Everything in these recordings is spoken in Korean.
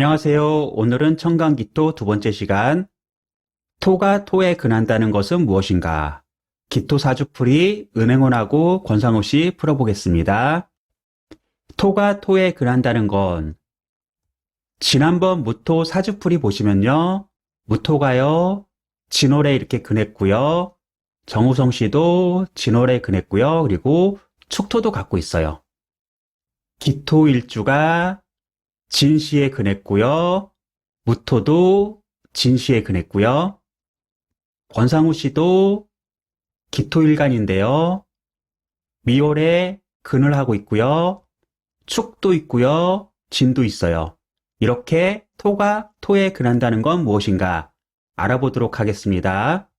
안녕하세요. 오늘은 청강기토 두 번째 시간. 토가 토에 근한다는 것은 무엇인가? 기토 사주풀이 은행원하고 권상우 씨 풀어보겠습니다. 토가 토에 근한다는 건 지난번 무토 사주풀이 보시면요. 무토가요. 진월에 이렇게 근했고요. 정우성 씨도 진월에 근했고요. 그리고 축토도 갖고 있어요. 기토 일주가 진시에 근했고요. 무토도 진시에 근했고요. 권상우 씨도 기토일간인데요. 미월에 근을 하고 있고요. 축도 있고요. 진도 있어요. 이렇게 토가 토에 근한다는 건 무엇인가 알아보도록 하겠습니다.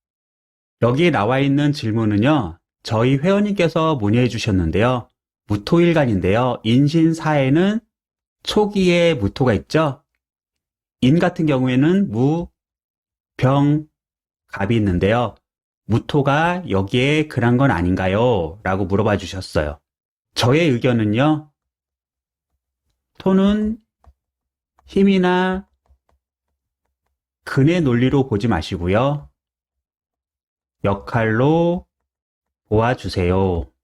여기 나와 있는 질문은요. 저희 회원님께서 문의해 주셨는데요. 무토일간인데요. 인신사에는 초기에 무토가 있죠. 인 같은 경우에는 무, 병, 갑이 있는데요. 무토가 여기에 근한 건 아닌가요? 라고 물어봐 주셨어요. 저의 의견은요. 토는 힘이나 근의 논리로 보지 마시고요. 역할로 보아주세요.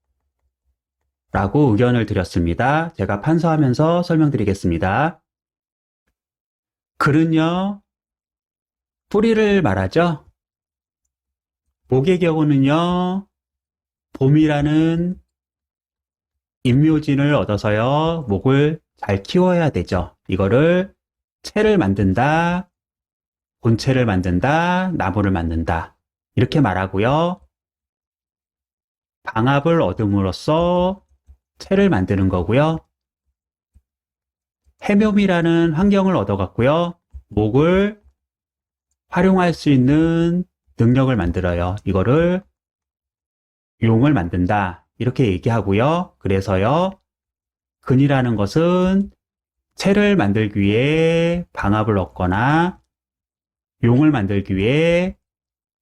라고 의견을 드렸습니다. 제가 판서하면서 설명드리겠습니다. 글은요. 뿌리를 말하죠. 목의 경우는요. 봄이라는 임묘진을 얻어서요. 목을 잘 키워야 되죠. 이거를 채를 만든다, 본체를 만든다, 나무를 만든다. 이렇게 말하고요. 방압을 얻음으로써 채를 만드는 거고요. 해묘이라는 환경을 얻어갖고요. 목을 활용할 수 있는 능력을 만들어요. 이거를 용을 만든다. 이렇게 얘기하고요. 그래서요. 근이라는 것은 채를 만들기 위해 방압을 얻거나 용을 만들기 위해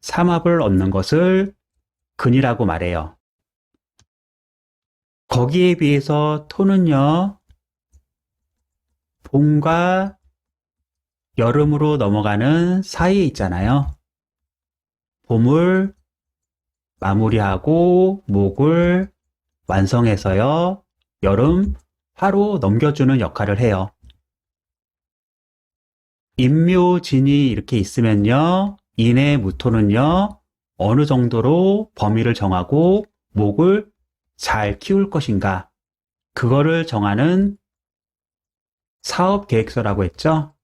삼합을 얻는 것을 근이라고 말해요. 거기에 비해서 토는요. 봄과 여름으로 넘어가는 사이에 있잖아요. 봄을 마무리하고 목을 완성해서요. 여름 화로 넘겨주는 역할을 해요. 임묘진이 이렇게 있으면요. 인의 무토는요. 어느 정도로 범위를 정하고 목을 잘 키울 것인가. 그거를 정하는 사업계획서라고 했죠.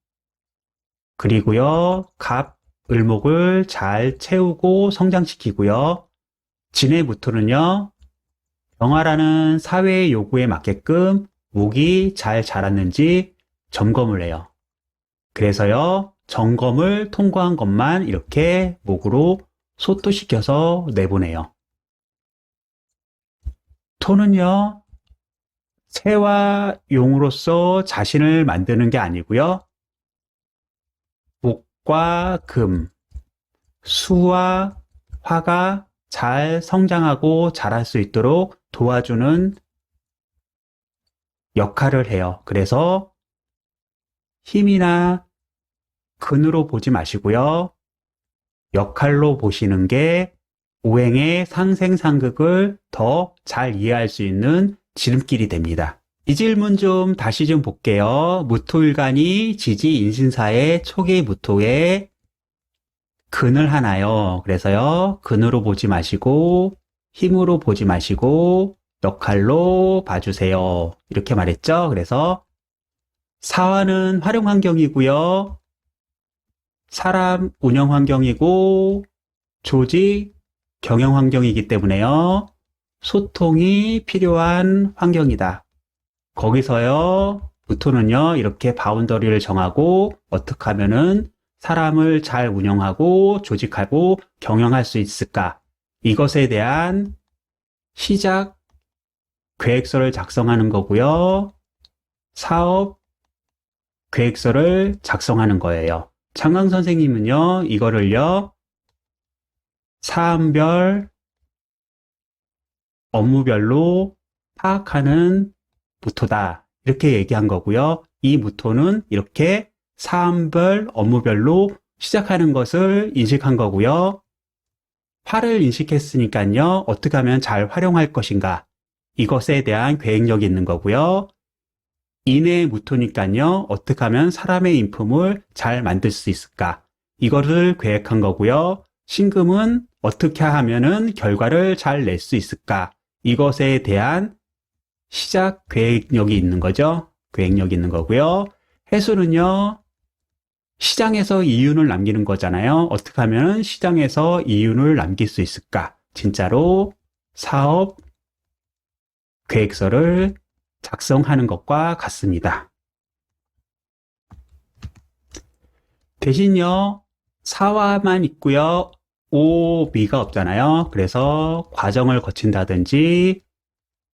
그리고요. 갑, 을목을 잘 채우고 성장시키고요. 진의 무토는요. 병화라는 사회의 요구에 맞게끔 목이 잘 자랐는지 점검을 해요. 그래서요. 점검을 통과한 것만 이렇게 목으로 소토시켜서 내보내요. 토는요. 새와 용으로서 자신을 만드는 게 아니고요. 목과 금, 수와 화가 잘 성장하고 자랄 수 있도록 도와주는 역할을 해요. 그래서 힘이나 근으로 보지 마시고요. 역할로 보시는 게 오행의 상생상극을 더 잘 이해할 수 있는 지름길이 됩니다. 이 질문 좀 다시 좀 볼게요. 무토일간이 지지 인신사의 초기 무토에 근을 하나요? 그래서요. 근으로 보지 마시고 힘으로 보지 마시고 역할로 봐주세요. 이렇게 말했죠. 그래서 사화는 활용 환경이고요. 사람 운영 환경이고 조직 경영 환경이기 때문에요. 소통이 필요한 환경이다. 거기서요. 무토는요. 이렇게 바운더리를 정하고 어떻게 하면은 사람을 잘 운영하고 조직하고 경영할 수 있을까? 이것에 대한 시작 계획서를 작성하는 거고요. 사업 계획서를 작성하는 거예요. 창강 선생님은요. 이거를요. 사안별, 업무별로 파악하는 무토다. 이렇게 얘기한 거고요. 이 무토는 이렇게 사안별, 업무별로 시작하는 것을 인식한 거고요. 화를 인식했으니까요. 어떻게 하면 잘 활용할 것인가? 이것에 대한 계획력이 있는 거고요. 인의 무토니까요. 어떻게 하면 사람의 인품을 잘 만들 수 있을까? 이거를 계획한 거고요. 신금은 어떻게 하면은 결과를 잘 낼 수 있을까? 이것에 대한 시작 계획력이 있는 거죠. 계획력이 있는 거고요. 해수는요. 시장에서 이윤을 남기는 거잖아요. 어떻게 하면 시장에서 이윤을 남길 수 있을까? 진짜로 사업 계획서를 작성하는 것과 같습니다. 대신요, 사화만 있고요. 오, 미가 없잖아요. 그래서 과정을 거친다든지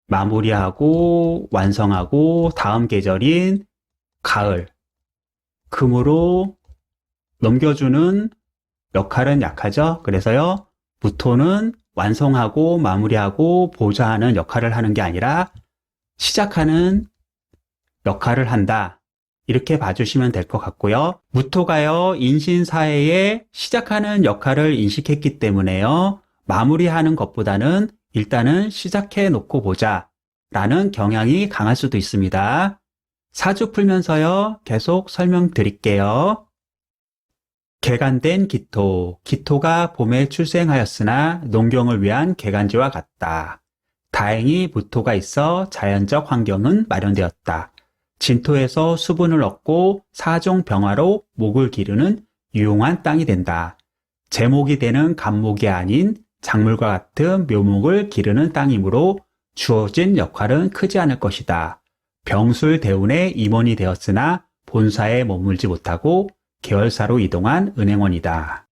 마무리하고 완성하고 다음 계절인 가을, 금으로 넘겨주는 역할은 약하죠. 그래서요, 무토는 완성하고 마무리하고 보좌하는 역할을 하는 게 아니라 시작하는 역할을 한다. 이렇게 봐주시면 될 것 같고요. 무토가요, 인신사회에 시작하는 역할을 인식했기 때문에요, 마무리하는 것보다는 일단은 시작해 놓고 보자 라는 경향이 강할 수도 있습니다. 사주 풀면서요, 계속 설명드릴게요. 개간된 기토. 기토가 봄에 출생하였으나 농경을 위한 개간지와 같다. 다행히 무토가 있어 자연적 환경은 마련되었다. 진토에서 수분을 얻고 사종 병화로 목을 기르는 유용한 땅이 된다. 제목이 되는 간목이 아닌 작물과 같은 묘목을 기르는 땅이므로 주어진 역할은 크지 않을 것이다. 병술 대운의 임원이 되었으나 본사에 머물지 못하고 계열사로 이동한 은행원이다.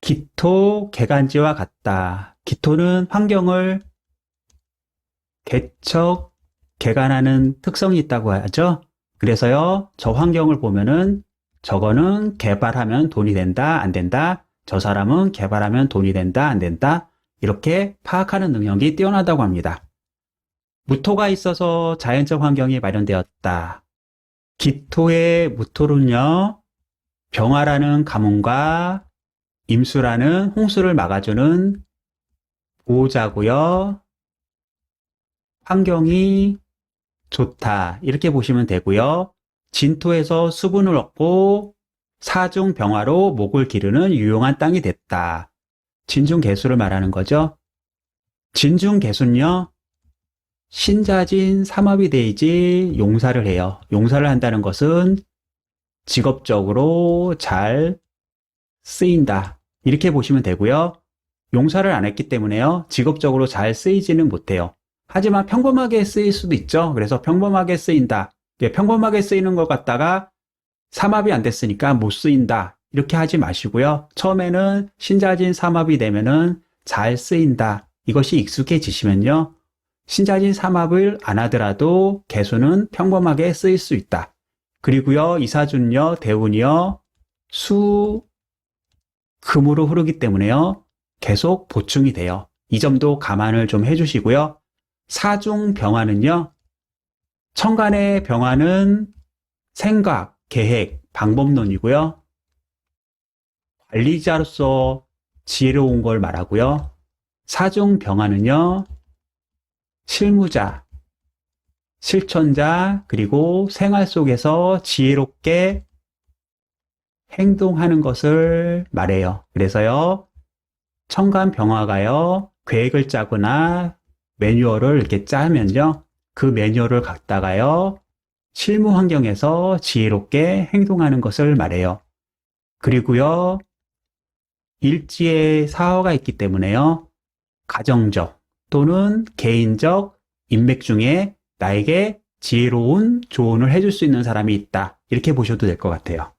기토, 개간지와 같다. 기토는 환경을 개척, 개간하는 특성이 있다고 하죠. 그래서요, 저 환경을 보면은 저거는 개발하면 돈이 된다, 안 된다. 저 사람은 개발하면 돈이 된다, 안 된다. 이렇게 파악하는 능력이 뛰어나다고 합니다. 무토가 있어서 자연적 환경이 마련되었다. 기토의 무토는요, 병화라는 가문과 임수라는 홍수를 막아주는 보호자고요. 환경이 좋다. 이렇게 보시면 되고요. 진토에서 수분을 얻고 사중 병화로 목을 기르는 유용한 땅이 됐다. 진중개수를 말하는 거죠. 진중개수는요, 신자진 삼합이 되지 용사를 해요. 용사를 한다는 것은 직업적으로 잘 쓰인다. 이렇게 보시면 되고요. 용사를 안 했기 때문에요, 직업적으로 잘 쓰이지는 못해요. 하지만 평범하게 쓰일 수도 있죠. 그래서 평범하게 쓰인다. 평범하게 쓰이는 것 같다가 삼합이 안 됐으니까 못 쓰인다. 이렇게 하지 마시고요. 처음에는 신자진 삼합이 되면은 잘 쓰인다. 이것이 익숙해지시면요, 신자진 삼합을 안 하더라도 개수는 평범하게 쓰일 수 있다. 그리고요, 이사준요, 대운이요, 수, 금으로 흐르기 때문에요, 계속 보충이 돼요. 이 점도 감안을 좀 해주시고요. 사중 병화는요, 천간의 병화는 생각, 계획, 방법론이고요. 관리자로서 지혜로운 걸 말하고요. 사중 병화는요, 실무자, 실천자, 그리고 생활 속에서 지혜롭게 행동하는 것을 말해요. 그래서요, 천간 병화가요, 계획을 짜거나 매뉴얼을 이렇게 짜면요, 그 매뉴얼을 갖다가요, 실무 환경에서 지혜롭게 행동하는 것을 말해요. 그리고요, 일지에 사화가 있기 때문에요, 가정적 또는 개인적 인맥 중에 나에게 지혜로운 조언을 해줄 수 있는 사람이 있다. 이렇게 보셔도 될 것 같아요.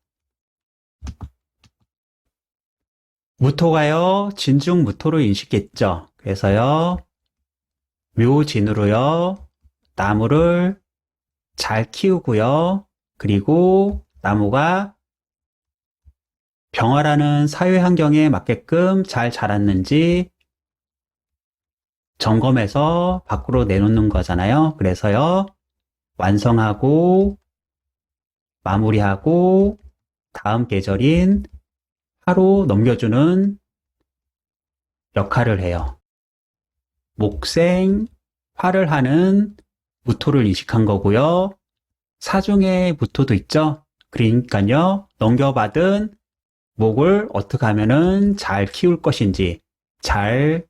무토가요, 진중무토로 인식했죠. 그래서요, 묘진으로요, 나무를 잘 키우고요. 그리고 나무가 병화라는 사회 환경에 맞게끔 잘 자랐는지 점검해서 밖으로 내놓는 거잖아요. 그래서요, 완성하고 마무리하고 다음 계절인 하로 넘겨주는 역할을 해요. 목생, 화를 하는 무토를 인식한 거고요. 사중에 무토도 있죠. 그러니까요, 넘겨받은 목을 어떻게 하면은 잘 키울 것인지, 잘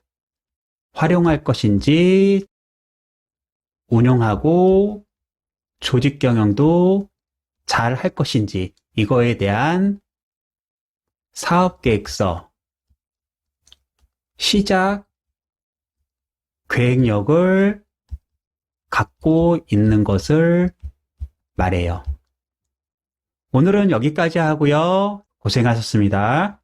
활용할 것인지, 운영하고 조직 경영도 잘 할 것인지, 이거에 대한 사업 계획서, 시작, 계획력을 갖고 있는 것을 말해요. 오늘은 여기까지 하고요. 고생하셨습니다.